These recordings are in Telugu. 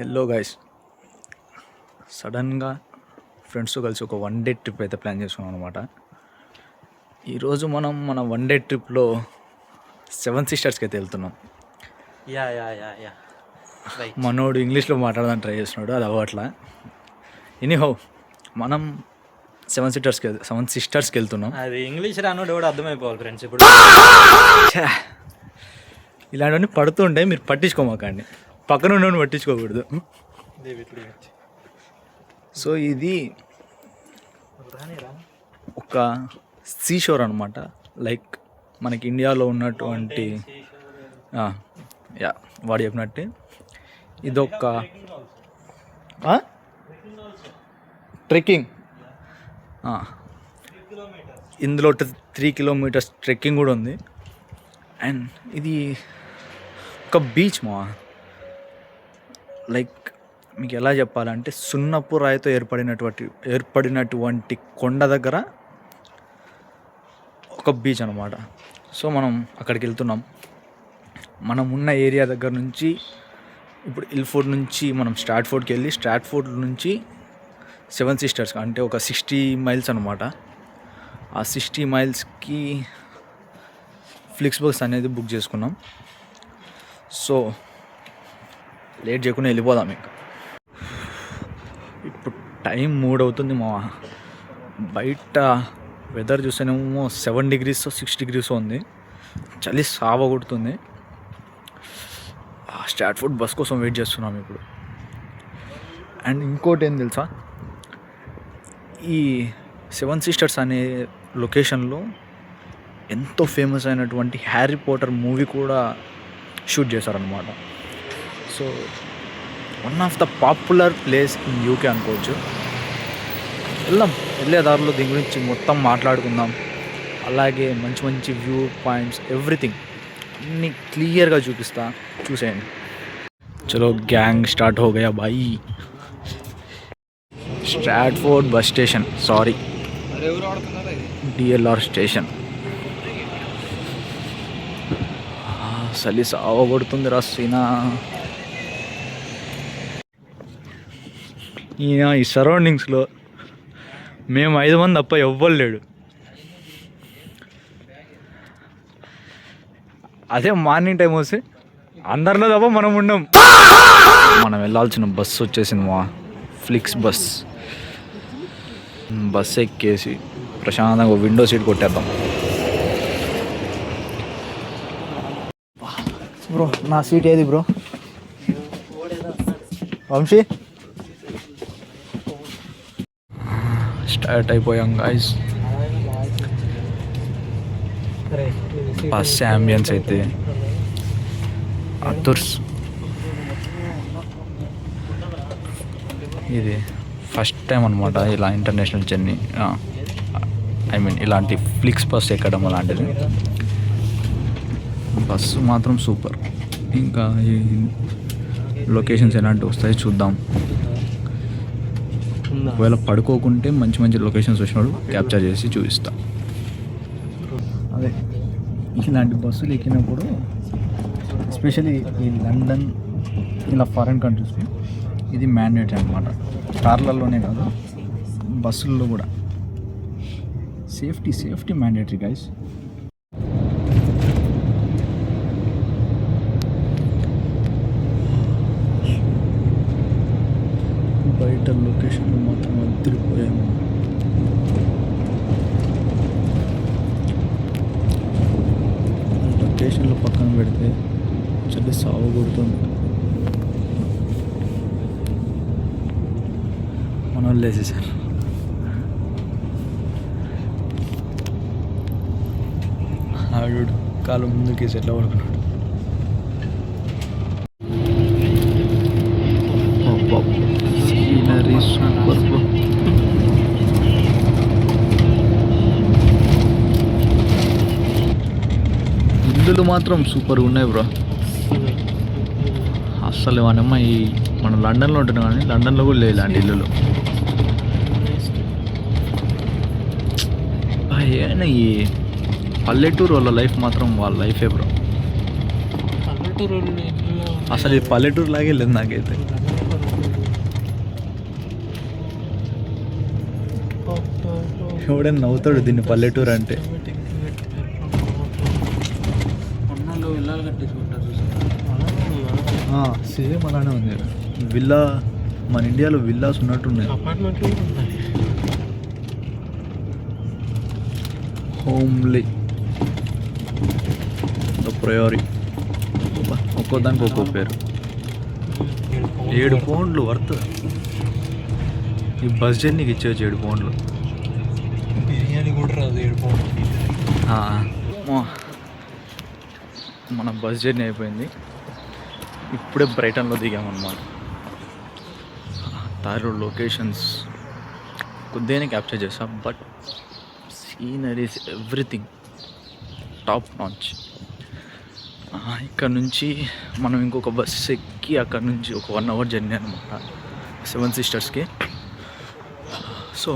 హలో గైస్, సడన్గా ఫ్రెండ్స్తో కలిసి ఒక 1 డే ట్రిప్ అయితే ప్లాన్ చేసుకున్నాం అనమాట. ఈరోజు మనం మన 1 డే ట్రిప్లో 7 సిస్టర్స్కి అయితే వెళ్తున్నాం. మనోడు ఇంగ్లీష్లో మాట్లాడడానికి ట్రై చేస్తున్నాడు, అది అవ్వట్లా. ఎనీహౌ మనం 7 సిస్టర్స్కి వెళ్తున్నాం. అది ఇంగ్లీష్ రానోడు కూడా అర్థమైపోవాలి ఫ్రెండ్స్. ఇప్పుడు ఇలాంటివన్నీ పడుతుంటే మీరు పట్టించుకోమాకండి, పక్కన ఉండని పట్టించుకోకూడదు. సో ఇది ఒక సీషోర్ అనమాట, లైక్ మనకి ఇండియాలో ఉన్నటువంటి వాడు చెప్పినట్టే ఇదొక ట్రెక్కింగ్. ఇందులో 3 కిలోమీటర్స్ ట్రెక్కింగ్ కూడా ఉంది. అండ్ ఇది ఒక బీచ్ లైక్ మీకు ఎలా చెప్పాలంటే సున్నపు రాయితో ఏర్పడినటువంటి కొండ దగ్గర ఒక బీచ్ అనమాట. సో మనం అక్కడికి వెళ్తున్నాం. మనం ఉన్న ఏరియా దగ్గర నుంచి ఇప్పుడు ఇల్ఫోర్డ్ నుంచి మనం స్ట్రాట్ఫోర్డ్కి వెళ్ళి స్ట్రాట్ఫోర్డ్ నుంచి 7 సిస్టర్స్ అంటే ఒక 60 మైల్స్ అనమాట. ఆ 60 మైల్స్కి ఫ్లిక్స్బస్ అనేది బుక్ చేసుకున్నాం. సో లేట్ చేయకుండా వెళ్ళిపోదాం. ఇంకా ఇప్పుడు టైం 3 అవుతుంది. బయట వెదర్ చూస్తేనేమో 7 degrees 6 degrees ఉంది. చలి సావ కొడుతుంది. స్ట్రాట్ఫోర్డ్ బస్ కోసం వెయిట్ చేస్తున్నాం ఇప్పుడు. అండ్ ఇంకోటి ఏం తెలుసా, ఈ 7 సిస్టర్స్ అనే లొకేషన్లో ఎంతో ఫేమస్ అయినటువంటి హ్యారీ పాటర్ మూవీ కూడా షూట్ చేశారనమాట. So one of the popular place in UK అనుకోవచ్చు. వెళ్ళే దారిలో దీని గురించి మొత్తం మాట్లాడుకుందాం. అలాగే మంచి మంచి వ్యూ పాయింట్స్ ఎవ్రీథింగ్ అన్నీ క్లియర్గా చూపిస్తా, చూసేయండి. చలో గ్యాంగ్ స్టార్ట్ హో గయా భాయ్. Stratford bus station, sorry DLR station. చలి సావ కొడుతుంది రాసినా. ఈ సరౌండింగ్స్లో మేము 5 మంది తప్ప ఎవ్వరు లేడు. అదే మార్నింగ్ టైం వస్తే అందరిలో తప్ప మనం ఉండం. మనం వెళ్ళాల్సిన బస్సు వచ్చేసింది ఫ్లిక్స్ బస్. బస్ ఎక్కేసి ప్రశాంతంగా విండో సీట్ కొట్టేద్దాం. బ్రో నా సీట్ ఏది బ్రో? వంశీ స్టార్ట్ అయిపోయాం గాయస్. బస్ అంబియన్స్ అయితే అతుర్స్. ఇది ఫస్ట్ టైం అనమాట ఇలా ఇంటర్నేషనల్ జర్నీ, ఇలాంటి ఫ్లిక్స్ బస్ ఎక్కడం అలాంటిది. బస్సు మాత్రం సూపర్. ఇంకా ఈ లొకేషన్స్ ఎలాంటివి వస్తాయో చూద్దాం. ఒకవేళ పడుకోకుంటే మంచి మంచి లొకేషన్స్ వచ్చినప్పుడు క్యాప్చర్ చేసి చూపిస్తా. అదే ఇలాంటి బస్సులు ఎక్కినప్పుడు ఎస్పెషల్లీ ఈ లండన్ ఇలా ఫారిన్ కంట్రీస్కి ఇది మ్యాండేటరీ అనమాట. కార్లలోనే కాదు, బస్సుల్లో కూడా సేఫ్టీ మ్యాండేటరీ గైస్. బయట లొకేషన్లో మాత్రం అదిరిపోయాము. లొకేషన్లో పక్కన పెడితే చలి సాగు కొడుతుంది. మన వాళ్ళు వేసేసారు. ఆడు కాలు ముందుకేసి ఎట్లా పడుకున్నాడు. Scenery super bro. ఇల్లులు మాత్రం సూపర్గా ఉన్నాయి బ్రో. అస్సలు మనమ్మ ఈ మనం లండన్లో ఉంటున్నాం కానీ లండన్లో కూడా లేదు ఇలాంటి ఇల్లులు. ఏమైనా ఈ పల్లెటూరు వాళ్ళ లైఫ్ మాత్రం వాళ్ళ లైఫే బ్రో. అసలు ఈ పల్లెటూరు లాగే లేదు నాకైతే. ఎవడైనా నవ్వుతాడు దీన్ని పల్లెటూరు అంటే. సేమ్ అలానే ఉంది. విల్లా మన ఇండియాలో విల్లాస్ ఉన్నట్టున్నాయి. హోమ్లీ ప్రయారీ ఒక్కో దానికి ఒక్కో పేరు. 7 పౌండ్లు వర్త్. ఈ బస్ జర్నీకి ఇచ్చేవచ్చు 7 పౌండ్లు. బిర్యానీ కూడా రాదు 7 పౌండ్లు. మన బస్ జర్నీ అయిపోయింది. ఇప్పుడే బ్రైటన్లో దిగామన్నమాట. దారిలో లొకేషన్స్ కొద్దిగానే క్యాప్చర్ చేస్తాం, but sceneries everything top notch. ఇక్కడ నుంచి మనం ఇంకొక బస్ ఎక్కి అక్కడ నుంచి ఒక 1 అవర్ జర్నీ అనమాట 7 సిస్టర్స్కి. సో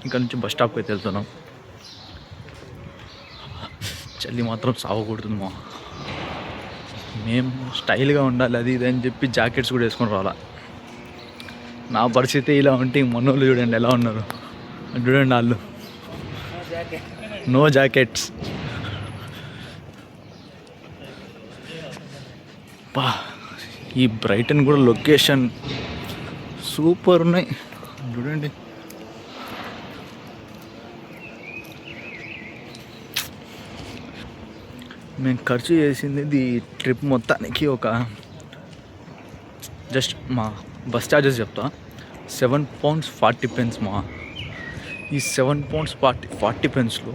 ఇక్కడ నుంచి బస్ స్టాప్కి అయితే వెళ్తున్నాం. చలి మాత్రం సాగకూడుతుంది మా. మేము స్టైల్గా ఉండాలి అది ఇది అని చెప్పి జాకెట్స్ కూడా వేసుకొని రావాలా. నా పరిస్థితి ఇలా ఉంటే మనోళ్ళు చూడండి ఎలా ఉన్నారు. చూడండి వాళ్ళు నో జాకెట్స్. బా ఈ బ్రైటన్ కూడా లొకేషన్ సూపర్ ఉన్నాయి చూడండి. మేము ఖర్చు చేసింది ఈ ట్రిప్ మొత్తానికి ఒక జస్ట్ మా బస్ ఛార్జెస్ చెప్తా 7 pounds 40 pence మా. ఈ 7 pounds 40 pensలో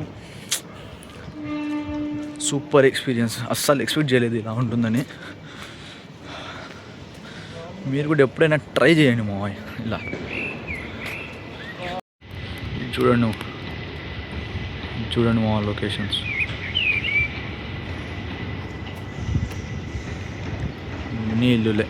సూపర్ ఎక్స్పీరియన్స్. అస్సలు ఎక్స్పెక్ట్ చేయలేదు ఇలా ఉంటుందని. మీరు కూడా ఎప్పుడైనా ట్రై చేయండి మా ఇలా. చూడండి మా లొకేషన్స్. అన్నీ ఇల్లులే.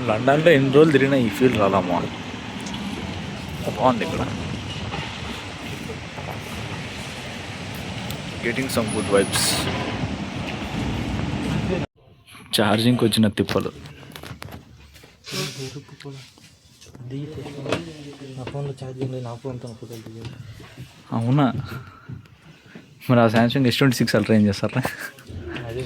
లండన్లో ఎన్ని రోజులు తిరిగినా ఈ ఫీల్ రాలామా. బాగుంది ఇక్కడ. Getting some good vibes. ఛార్జింగ్కి వచ్చిన తిప్పలు. నా ఫోన్లో ఛార్జింగ్ లేదు, నా ఫోన్తో ఫోటోలు దిగాను. అవునా? మరి ఆ శాంసంగ్ S26 అల్ట్రా ఏం చేస్తారా? అది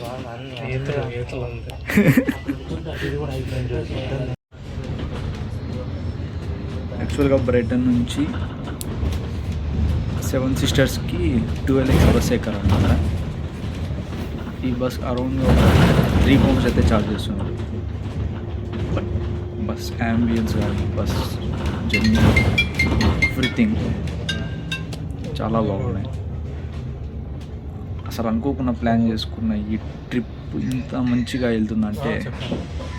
యాక్చువల్గా బ్రైటన్ నుంచి 7 సిస్టర్స్కి 12x బస్ ఎక్కాలన్నమాట. ఈ బస్ అరౌండ్ 3 pounds అయితే ఛార్జ్ చేస్తున్నారు. బట్ బస్ యాంబియన్స్ కానీ బస్ జర్నీ ఎవ్రీథింగ్ చాలా బాగున్నాయి. అసలు అనుకోకుండా ప్లాన్ చేసుకున్న ఈ ట్రిప్ ఇంత మంచిగా వెళ్తుందంటే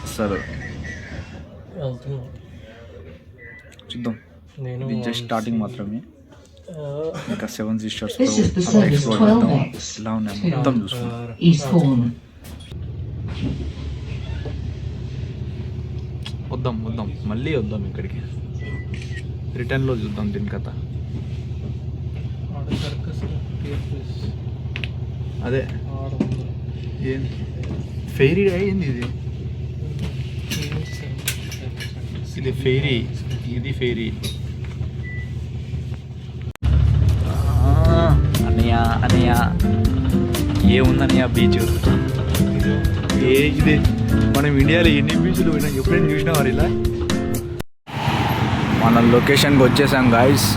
అసలు చూద్దాం. ఇది జస్ట్ స్టార్టింగ్ మాత్రమే. ఇంకా 7 సిస్టర్స్ ఎలా ఉన్నాయి మొత్తం చూసుకుంటాం. వద్దాం మళ్ళీ వద్దాం ఇక్కడికి. రిటర్న్లో చూద్దాం దీని కథ. అదే ఏం ఫెయిరీ అయింది ఇది ఫెయిరీ. ఇది ఫెయిరీ. అన్నయ్య ఏముందన్నయ్య బీచ్. ఇది మనం ఇండియాలో ఎన్ని బీచ్లు పోయినా ఎప్పుడైనా చూసినా వారు ఇలా. మన లొకేషన్కి వచ్చేసాం గాయస్.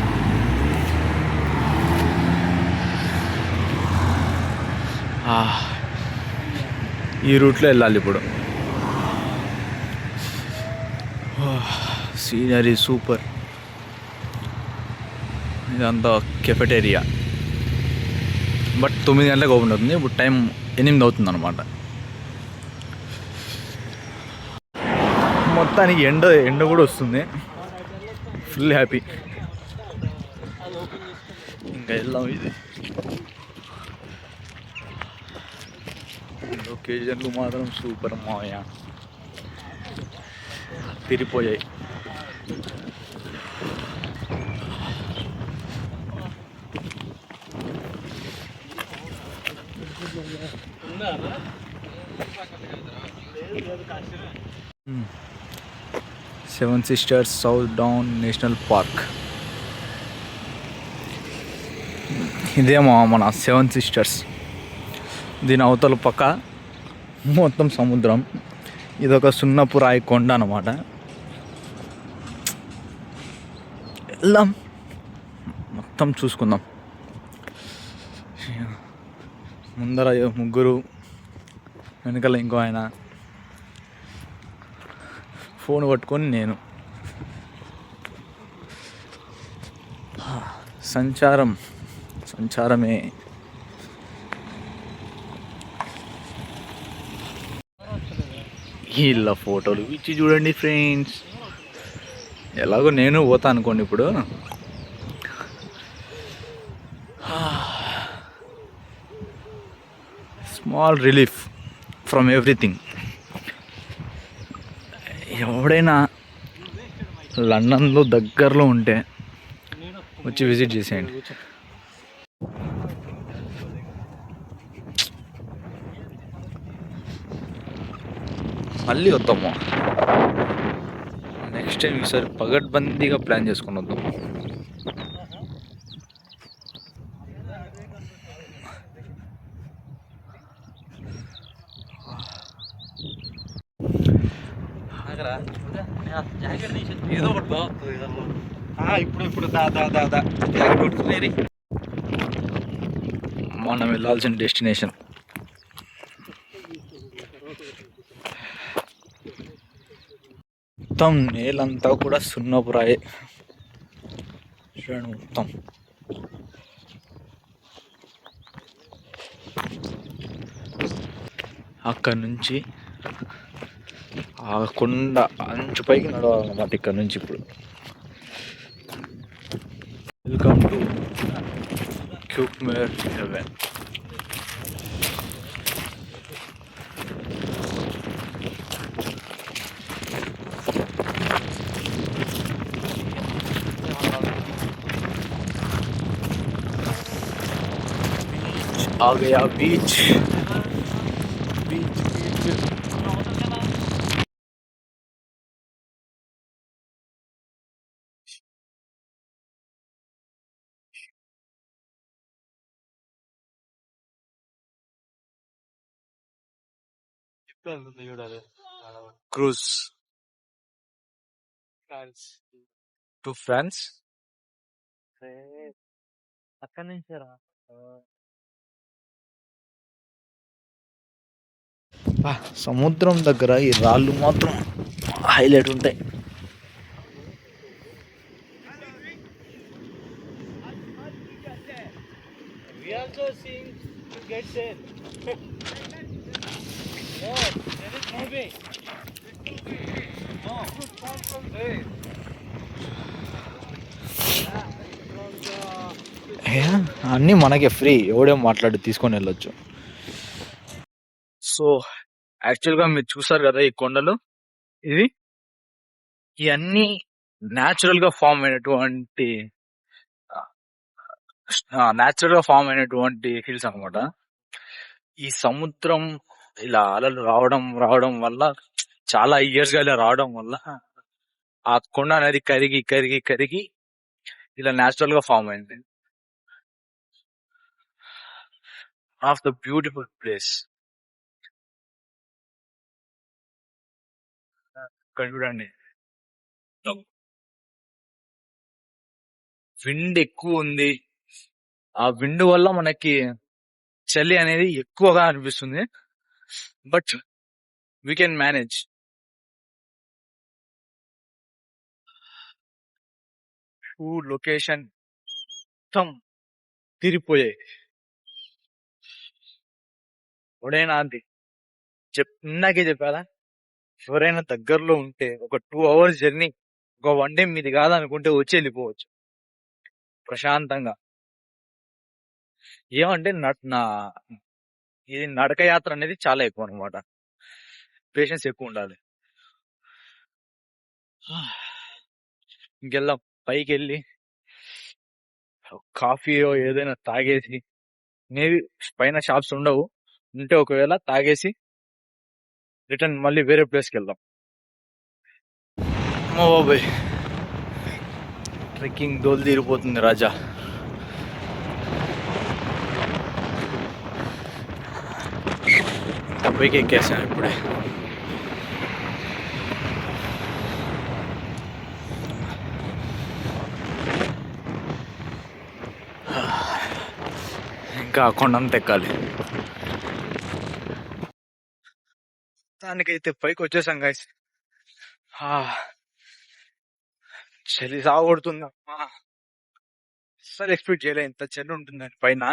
ఈ రూట్లో వెళ్ళాలి ఇప్పుడు. Scenery super. ఇదంతా కెఫెటేరియా. బట్ 9 గంటలకు ఓపెన్ అవుతుంది. ఇప్పుడు టైం 8 అవుతుంది అనమాట. మొత్తానికి ఎండ కూడా వస్తుంది. Full happy. ఇంకా వెళ్దాం. ఇది లొకేషన్లు మాత్రం సూపర్ మాయా. తిరిగిపోయాయి. Seven Sisters South Down National Park. ఇదేమో మన సెవెన్ సిస్టర్స్. దీని అవతల పక్క మొత్తం సముద్రం. ఇదొక సున్నపు రాయి కొండ అన్నమాట. వెళ్దాం, మొత్తం చూసుకుందాం. ముందర ముగ్గురు, వెనకాల ఇంకో ఆయన, ఫోన్ పట్టుకొని నేను. సంచారమే. ఇలా ఫోటోలు ఇచ్చి చూడండి ఫ్రెండ్స్. ఎలాగో నేను పోతా అనుకోండి ఇప్పుడు. Small relief from everything. ఎవడైనా లండన్లో దగ్గరలో ఉంటే వచ్చి విజిట్ చేసేయండి. మళ్ళీ వద్దాము నెక్స్ట్ టైం. ఈసారి పగడ్బందీగా ప్లాన్ చేసుకుని వద్దాం. ఏదో ఒకటి బాగుంటుంది. ఇప్పుడు జాకెట్ కొట్టుకునేది. మనం వెళ్ళాల్సిన డెస్టినేషన్. మొత్తం నేలంతా కూడా సున్నపు రాయే చూడండి. మొత్తం అక్కడి నుంచి ఆ కొండ అంచు పైకి నడవాలన్నమాట ఇక్కడ నుంచి. ఇప్పుడు వెల్కమ్ టు క్యూక్మేర్ హెవెన్. आ गया बीच. చూడాలి. Cruise to France. అక్కడి నుంచి రా. సముద్రం దగ్గర ఈ రాళ్ళు మాత్రం హైలైట్ ఉంటాయి. అన్నీ మనకే ఫ్రీ, ఎవడేం మాట్లాడి తీసుకొని వెళ్ళొచ్చు. సో యాక్చువల్గా మీరు చూసారు కదా ఈ కొండలు, ఇవన్నీ న్యాచురల్ గా ఫామ్ అయినటువంటి హిల్స్ అన్నమాట. ఈ సముద్రం ఇలా అలలు రావడం వల్ల, చాలా ఇయర్స్ గా ఇలా రావడం వల్ల ఆ కొండ అనేది కరిగి కరిగి కరిగి ఇలా న్యాచురల్ గా ఫామ్ అయింది. Of the beautiful place. ఇక్కడ చూడండి, విండ్ ఎక్కువ ఉంది. ఆ విండ్ వల్ల మనకి చలి అనేది ఎక్కువగా అనిపిస్తుంది. But we can manage. Location మొత్తం తిరిగిపోయాయి. ఎవడైనా అంది ఇందాకే చెప్పాలా, ఎవరైనా దగ్గరలో ఉంటే ఒక 2 hours జర్నీ, ఒక 1 day మీది కాదనుకుంటే వచ్చి వెళ్ళిపోవచ్చు ప్రశాంతంగా. ఏమంటే ఇది నడక యాత్ర అనేది చాలా ఎక్కువ అనమాట. పేషెన్స్ ఎక్కువ ఉండాలి. ఇంకెళ్దాం, పైకి వెళ్ళి కాఫీ ఏదైనా తాగేసి, మేబీ పైన షాప్స్ ఉండవు, ఉంటే ఒకవేళ తాగేసి రిటర్న్ మళ్ళీ వేరే ప్లేస్కి వెళ్దాం. ఓ బాబాయ్, ట్రెక్కింగ్ దోలు తీరిపోతుంది రాజా. పైకి ఎక్కేసాను ఇప్పుడే. ఇంకా కొండంత ఎక్కాలి. దానికైతే పైకి వచ్చేసాం గైస్. చలి సాగొడుతుంది అమ్మా. అస్సలు ఎక్స్పెక్ట్ చేయలే ఇంత చలి ఉంటుందని పైన.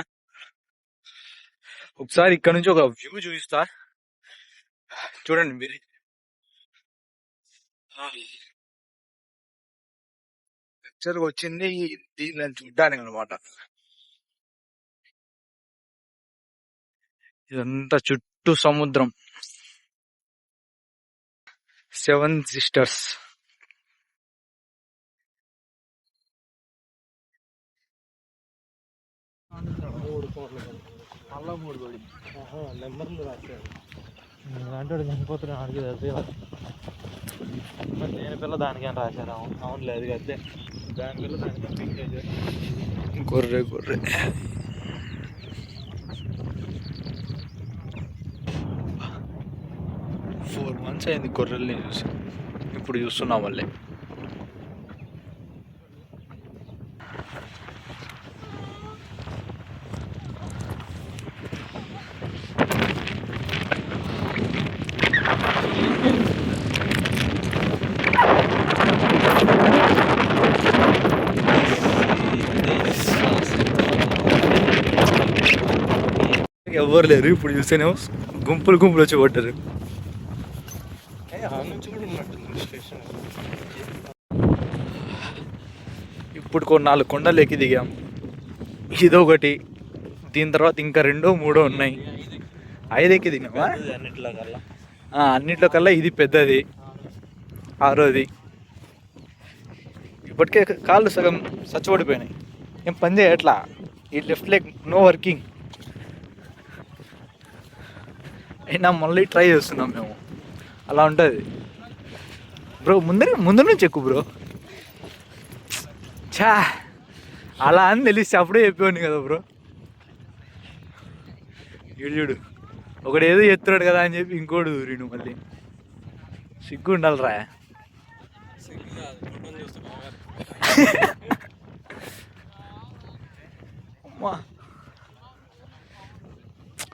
ఒకసారి ఇక్కడ నుంచి ఒక వ్యూ చూపిస్తా చూడండి మీరు. పిక్చర్ వచ్చింది దీన్ని చూడ్డానికి అనమాట. ఇదంతా చుట్టూ సముద్రం. 7 సిస్టర్స్. నెంబర్లు రాశాడు. అంటే చనిపోతున్నాను అడిగి నేను పిల్ల దానికేం రాశారు. అవును లేదు అదే దాని పిల్ల దానికేం గొర్రె 4 months అయింది గొర్రెల్ని చూసి. ఇప్పుడు చూస్తున్నాం మళ్ళీ. ఎవ్వరు లేరు. ఇప్పుడు చూస్తేనేమో గుంపులు వచ్చి కొట్టారు. ఇప్పుడు 4 కొండలు ఎక్కి దిగాం. ఇదొకటి, దీని తర్వాత ఇంకా 2, 3 ఉన్నాయి. 5 ఎక్కి దిగామా? అన్నిట్లో కల్లా ఇది పెద్దది, 6వది. ఇప్పటికే కాళ్ళు సగం సచ్చబడిపోయినాయి, ఏం పని చేయట్లా. ఈ లెఫ్ట్ లెగ్ నో వర్కింగ్. అయినా మళ్ళీ ట్రై చేస్తున్నాం మేము. అలా ఉంటుంది బ్రో. ముందు నుంచి ఎక్కువ బ్రో. చా అలా అని తెలిస్తే అప్పుడే చెప్పేవాడిని కదా బ్రో. చూడు ఒకడు ఏదో చెప్తున్నాడు కదా అని చెప్పి ఇంకోటి దూరిండు. మళ్ళీ సిగ్గు ఉండాలిరా. అమ్మా,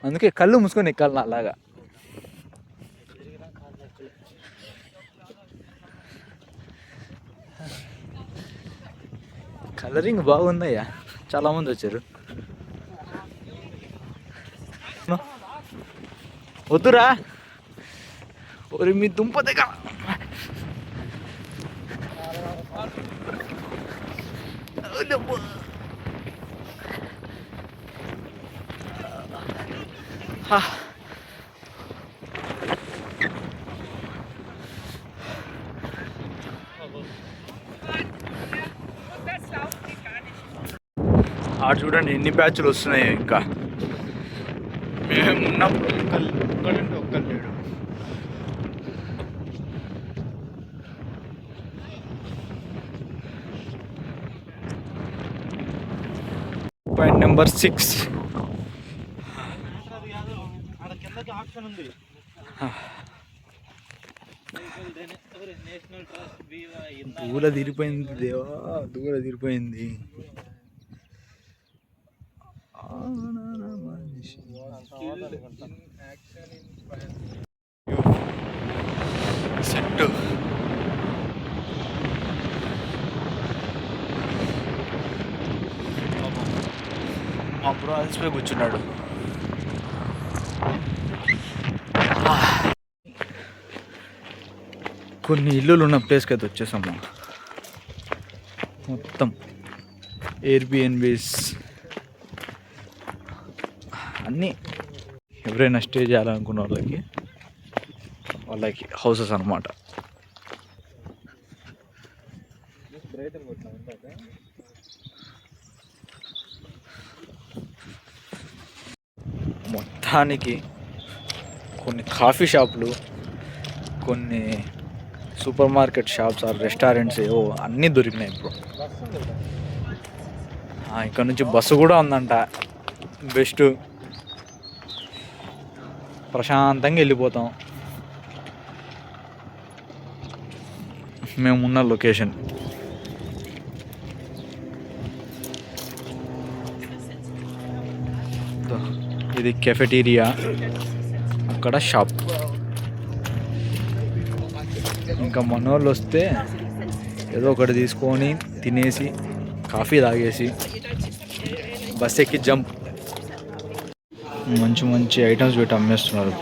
అందుకే కళ్ళు మూసుకొని ఎక్కాలి అలాగా. కలరింగ్ బాగుందయ్యా, చాలా మంది వచ్చారు. వద్దురా ఒరి మీ దుంప దగ్గర. ఆడు చూడండి ఎన్ని బ్యాచ్లు వస్తున్నాయో. ఇంకా మేము ఉన్నప్పుడు ఒక్కడంటే ఒక్కరు లేడు. Point number 6. దూల తీరిపోయింది దేవా, దూల తీరిపోయింది. సెట్ మా బ్రో అలసిపోయి కూర్చున్నాడు. కొన్ని ఇల్లులు ఉన్న ప్లేస్కి అయితే వచ్చేసాము. మొత్తం ఎయిర్బిఎన్బీస్ అన్నీ. ఎవరైనా స్టే చేయాలనుకున్న వాళ్ళకి హౌసెస్ అన్నమాట. మొత్తానికి కొన్ని కాఫీ షాపులు, కొన్ని supermarket shops or restaurants ఏవో అన్నీ దొరికినాయి బ్రో. ఇక్కడ నుంచి బస్సు కూడా ఉందంట. బెస్ట్, ప్రశాంతంగా వెళ్ళిపోతాం. మేమున్న లొకేషన్ ఇది కెఫెటీరియా, అక్కడ షాప్. ఇంకా మనోళ్ళు వస్తే ఏదో ఒకటి తీసుకొని తినేసి కాఫీ తాగేసి బస్ ఎక్కి జంప్. మంచి మంచి ఐటమ్స్ పెట్టి అమ్మేస్తున్నారు.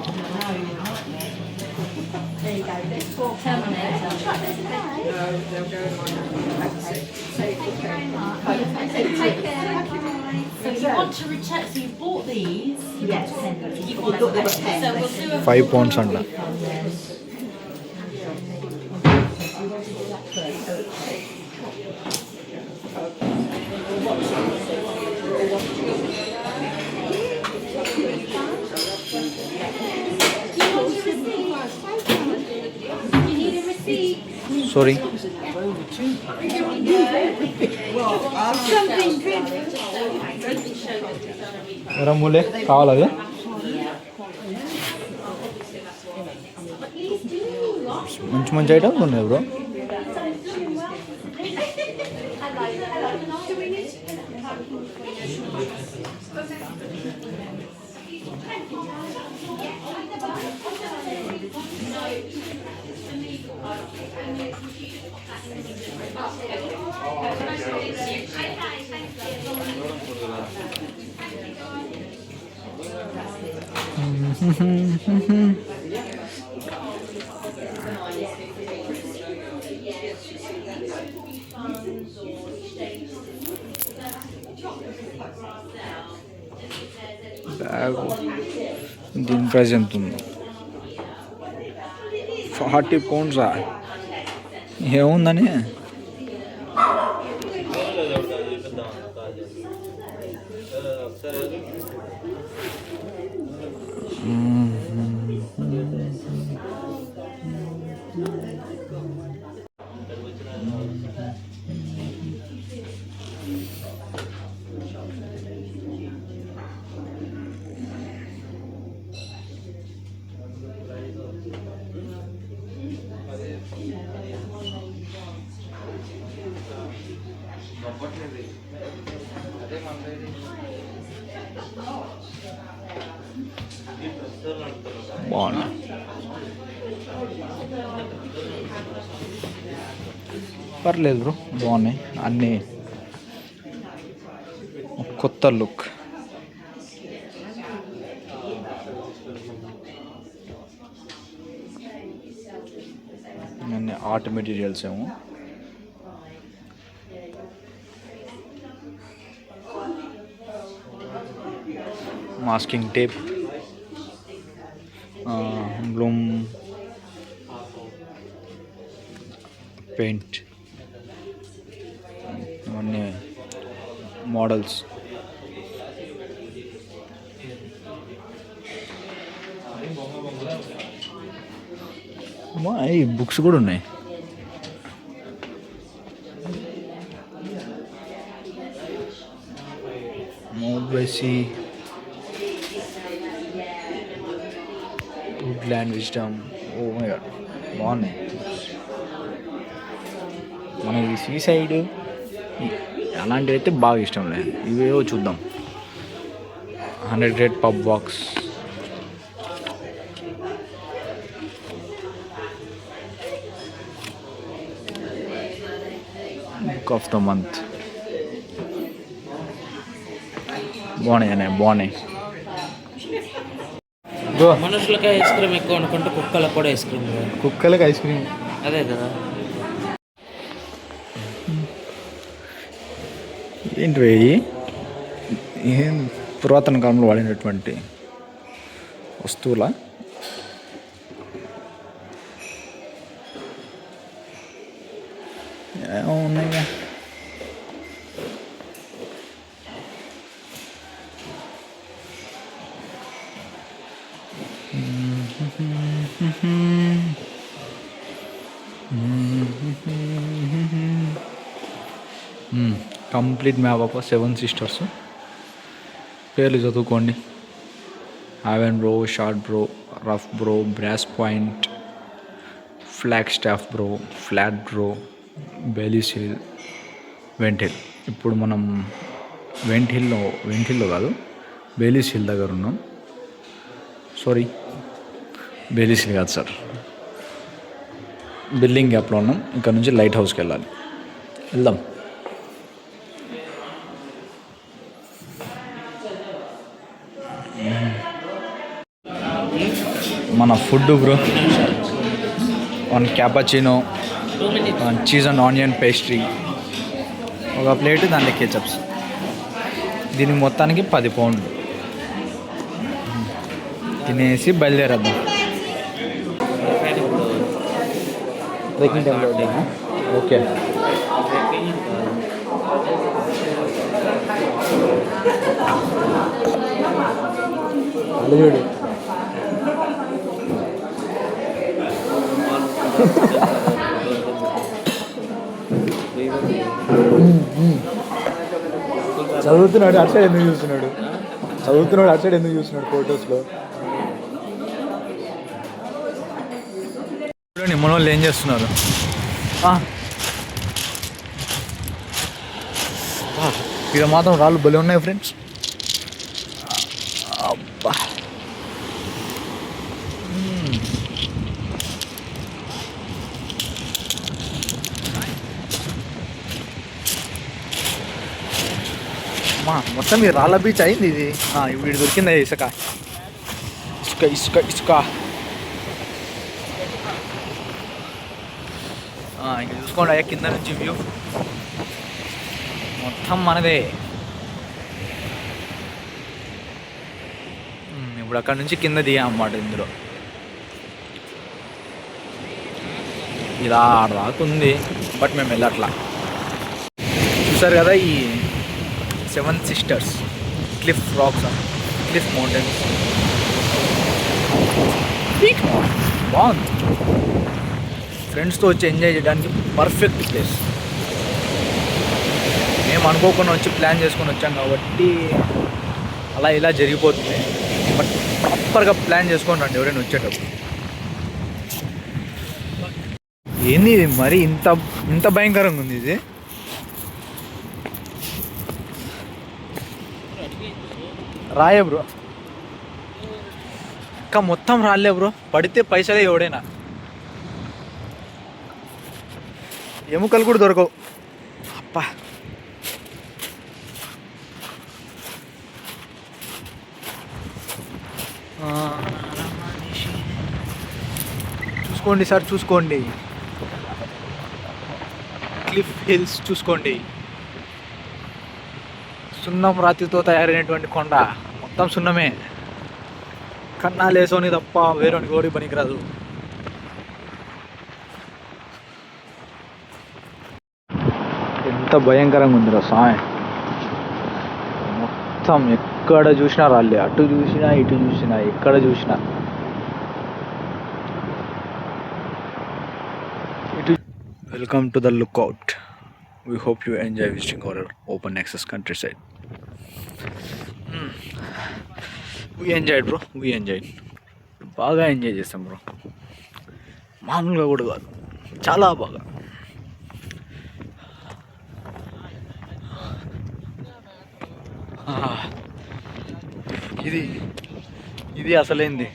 £5 అంట. సారీ, మూలే కావాలి అది. మంచి మంచి ఐటమ్స్ ఉన్నాయి బ్రో. బ్యాగ్ దీని ప్రైస్ ఎంత ఉంది? £40. ఏముందని బాగుంది. పర్లేదు బ్రో, బాగున్నాయి అన్నీ. కొత్త లుక్. అన్నీ ఆర్ట్ మెటీరియల్స్ ఏమో. మాస్కింగ్ టేప్, బ్లూమ్ పెయింట్, ఇవన్నీ మోడల్స్. ఈ బుక్స్ కూడా ఉన్నాయి. మోడ్బైసి, Woodland Wisdom. Oh my god, బాగున్నాయి. మనకి సీ సైడ్ అలాంటివి అయితే బాగా ఇష్టం లేదు. ఇవేవో చూద్దాం. 100 great pub box, book of the month. బాగున్నాయి. మనుషులకి ఐస్ క్రీమ్ ఎక్కువ అనుకుంటే కుక్కలకు కూడా ఐస్ క్రీమ్. కుక్కలకి ఐస్ క్రీమ్ అదే కదా. ఏంటి ఏం పురాతన కాలంలో వాడినటువంటి వస్తువుల ఏమో ఉన్నాయిగా. Complete map of 7 sisters. పేర్లు చదువుకోండి. Haven't bro, short bro, rough bro, brass point, flag staff bro, flat bro, బెలీస్ hill, vent hill. ఇప్పుడు మనం వెంట్ హిల్లో కాదు, బెలీస్ హిల్ దగ్గర ఉన్నాం. సారీ, బెలీస్ హిల్ కాదు సార్, బిల్డింగ్ గ్యాప్లో ఉన్నాం. ఇక్కడ నుంచి లైట్ హౌస్కి వెళ్ళాలి. వెళ్దాం. మన food bro, 1 cappuccino, 1 cheese and onion pastry, ఒక ప్లేట్, దాంట్లో కేచప్స్. దీనికి మొత్తానికి 10 పౌండ్లు. తినేసి బయలుదేరేద్దాం. ట్రెక్కింగ్ టైంలో ఓకే. చూడు చదువుతున్నాడు అటు సైడ్ ఎందుకు చూస్తున్నాడు ఫొటోస్లో. చూడండి మన వాళ్ళు ఏం చేస్తున్నారు. ఇక్కడ మాత్రం రాళ్ళు భలే ఉన్నాయి ఫ్రెండ్స్. అబ్బా, మొత్తం ఈ రాళ్ళ బీచ్ అయింది ఇది. ఇప్పుడు దొరికింది ఇసుక. ఇంకా చూసుకోండి అయ్యా, కింద నుంచి వ్యూ మొత్తం మనదే. ఇప్పుడు అక్కడ నుంచి కింద దిగాం అన్నమాట. ఇందులో ఇలా రాకుంది, బట్ మేము వెళ్ళట్లా. చూసారు కదా ఈ 7 sisters cliff rocks, cliff mountains. బాగుంది. ఫ్రెండ్స్తో వచ్చి ఎంజాయ్ చేయడానికి పర్ఫెక్ట్ ప్లేస్. మేము అనుకోకుండా వచ్చి ప్లాన్ చేసుకొని వచ్చాం కాబట్టి అలా ఇలా జరిగిపోతుంది. బట్ ప్రాపర్గా ప్లాన్ చేసుకొని రండి ఎవరైనా వచ్చేటప్పుడు. ఏంది ఇది మరి ఇంత భయంకరంగా ఉంది ఇది. రాయే బ్రో, ఇంకా మొత్తం రాలే బ్రో. పడితే పైసలే ఎవడైనా. ఎముకలు కూడా దొరకవు. అప్పా, చూసుకోండి సార్, చూసుకోండి క్లిఫ్ హిల్స్ చూసుకోండి. సున్నం రాతితో తయారైనటువంటి కొండ, మొత్తం సున్నమే. కన్నాలేసోని తప్ప వేరేని గోడి పనికిరాదు. ఎంత భయంకరంగా ఉందిరా సాయ్. మొత్తం ఎక్కడ చూసినా రాలే, అటు చూసినా ఇటు చూసినా ఎక్కడ చూసినా. Welcome to the lookout. We hope you enjoy visiting our open access countryside. We enjoyed bro, we enjoyed. బాగా ఎంజాయ్ చేస్తాం బ్రో, మామూలుగా కూడా కాదు, చాలా బాగా. ఇది అసలేంది.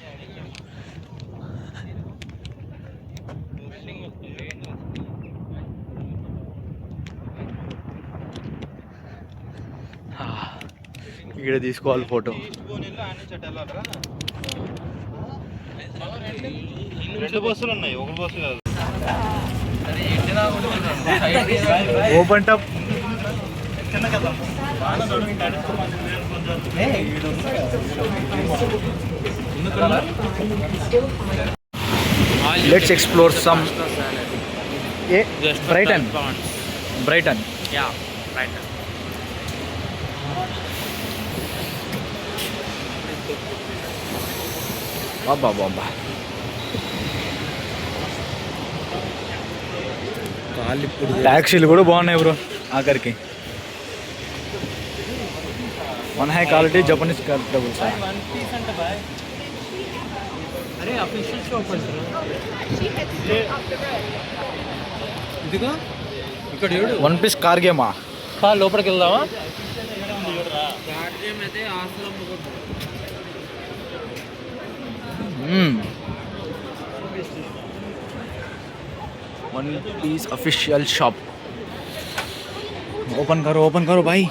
ఇక్కడ తీసుకోవాలి ఫోటో. రెండు బస్సులు ఉన్నాయి, ఒక బస్సు కాదు. Open top. Let's explore some. Brighton. Yeah, Brighton. బాబా, టాక్సీలు కూడా బాగున్నాయి బ్రో ఆఖరికి. One high quality Japanese doubles. One piece అంటే బాయ్ అరే అఫీషియల్ షాప్ అంటారు ఇదిగో ఇక్కడ చూడు వన్ పీస్ కార్ గేమా? లోపలికి వెళ్దామా? One piece official shop. Open करो भाई.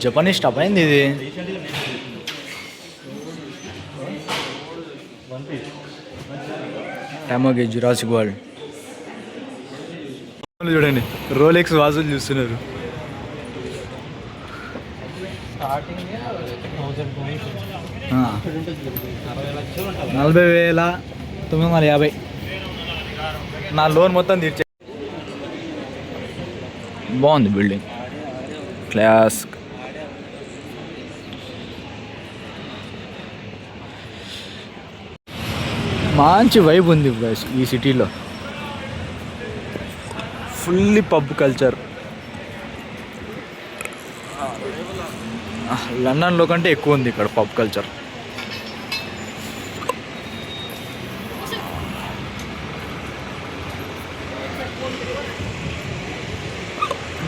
జపనీస్ స్టాప్ అయింది ఇది. టైమోగే జురాసిక్ వరల్డ్ చూడండి. రోలెక్స్ వాజులు చూస్తున్నారు. స్టార్టింగ్ 40,950. నా లోన్ మొత్తం తీర్చే. బాగుంది బిల్డింగ్, క్లాస్. మంచి వైబ్ ఉంది ఈ సిటీలో. Fully pub culture. లండన్లో కంటే ఎక్కువ ఉంది ఇక్కడ పబ్ కల్చర్.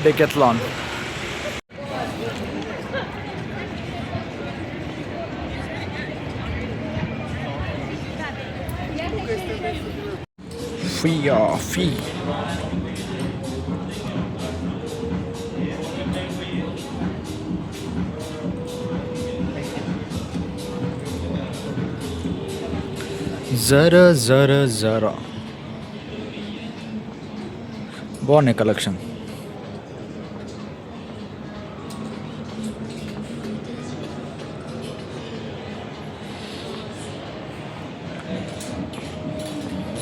డెకాథ్లాన్. ఫీ జరా బాగున్నాయి కలెక్షన్.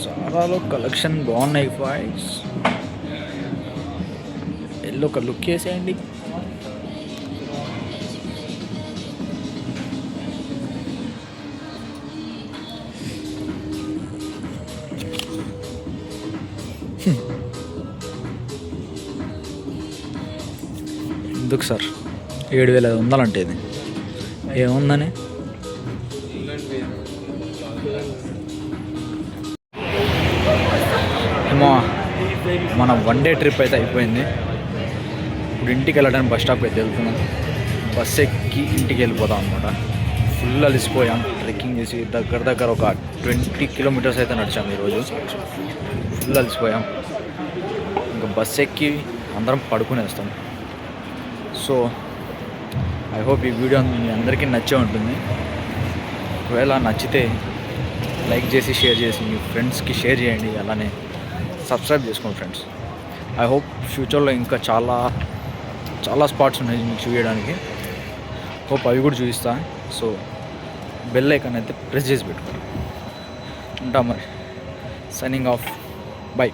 జారాలో కలెక్షన్ బాగున్నాయి బాయ్స్. ఎల్లో ఒక లుక్ వేసేయండి. ఎందుకు సార్ 7,500 అంటే ఇది ఏముందని? ఏమో మన వన్ డే ట్రిప్ అయితే అయిపోయింది. ఇప్పుడు ఇంటికి వెళ్ళడానికి బస్ స్టాప్కి అయితే వెళ్తున్నాం. బస్ ఎక్కి ఇంటికి వెళ్ళిపోతాం అనమాట. ఫుల్ అలిసిపోయాం ట్రెక్కింగ్ చేసి. దగ్గర ఒక 20 కిలోమీటర్స్ అయితే నడిచాము ఈరోజు. ఫుల్ అలిసిపోయాం. ఇంకా బస్ ఎక్కి అందరం పడుకునేస్తాం. సో ఐ హోప్ ఈ వీడియో మీ అందరికీ నచ్చే ఉంటుంది. ఒకవేళ నచ్చితే లైక్ చేసి షేర్ చేసి మీ ఫ్రెండ్స్కి షేర్ చేయండి. అలానే సబ్స్క్రైబ్ చేసుకోండి ఫ్రెండ్స్. ఐ హోప్ ఫ్యూచర్లో ఇంకా చాలా స్పాట్స్ ఉన్నాయి మీకు చూపించడానికి. హోప్ అవి కూడా చూపిస్తా. సో బెల్ ఐకాన్ అయితే ప్రెస్ చేసి పెట్టుకోండి. ఉంటాం మరి. Signing off. బై.